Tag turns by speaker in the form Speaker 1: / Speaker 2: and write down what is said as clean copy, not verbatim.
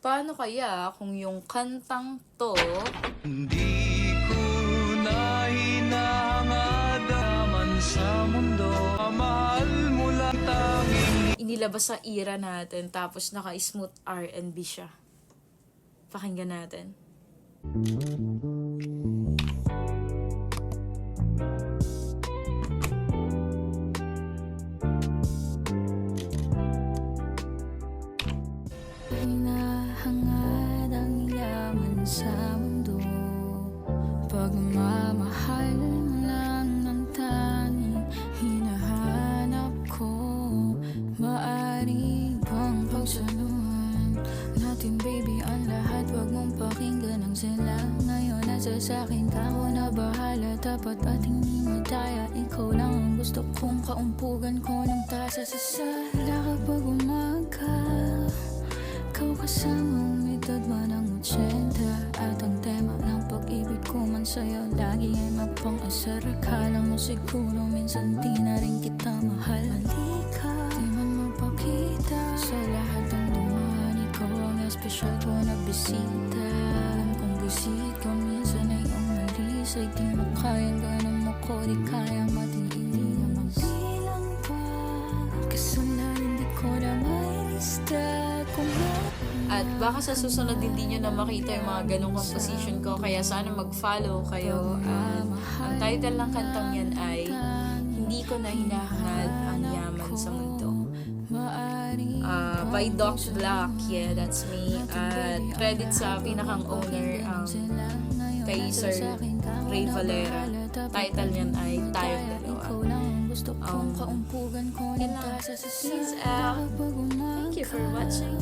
Speaker 1: Paano kaya kung yung kantang 'to
Speaker 2: Hindi ko na hinahangad naman sa mundo. Mahal mo lang tanging
Speaker 1: inilabas sa era natin tapos naka-smooth R&B siya? Pakinggan natin.
Speaker 3: Hinahangad ang yaman sa mundo. Pagmamahal mo lang ang tanging hinahanap ko. Maaari bang pagsaluhan natin, baby, ang lahat? Huwag mong pakinggan ang sila. Ngayon nasa sa'kin ka, ako na bahala. Dapat at hindi madaya, ikaw lang ang gusto kong kaumpugan ko ng tasa sa sala. Kapag umaga, ikaw kasama, umidad man ang 80. At ang tema ng pag-ibig ko man sa'yo lagi ay mapang-asar. Akala mo siguro minsan di na rin kita mahal. Mali ka, di man mapakita sa lahat ng dumaan. Ikaw ang espesyal ko na bisita. Alam kong bisit ko minsan ay ang malis. Ay di mo kayang ganun mo ko, di kayang matigil na magbilang pa. Kasalanan hindi ko na may lista.
Speaker 1: At baka sa susunod hindi nyo na makita yung mga ganong composition ko. Kaya sana mag-follow kayo. At ang title ng kantang yan ay Hindi Ko Na Hinahangad Ang Yaman Sa Mundo. By Doc Black. Yeah, that's me. At credit sa pinakang owner, kay Sir Ray Valera. Title niyan ay Tayong Dalawa. Yun lang. Peace out. Thank you for watching.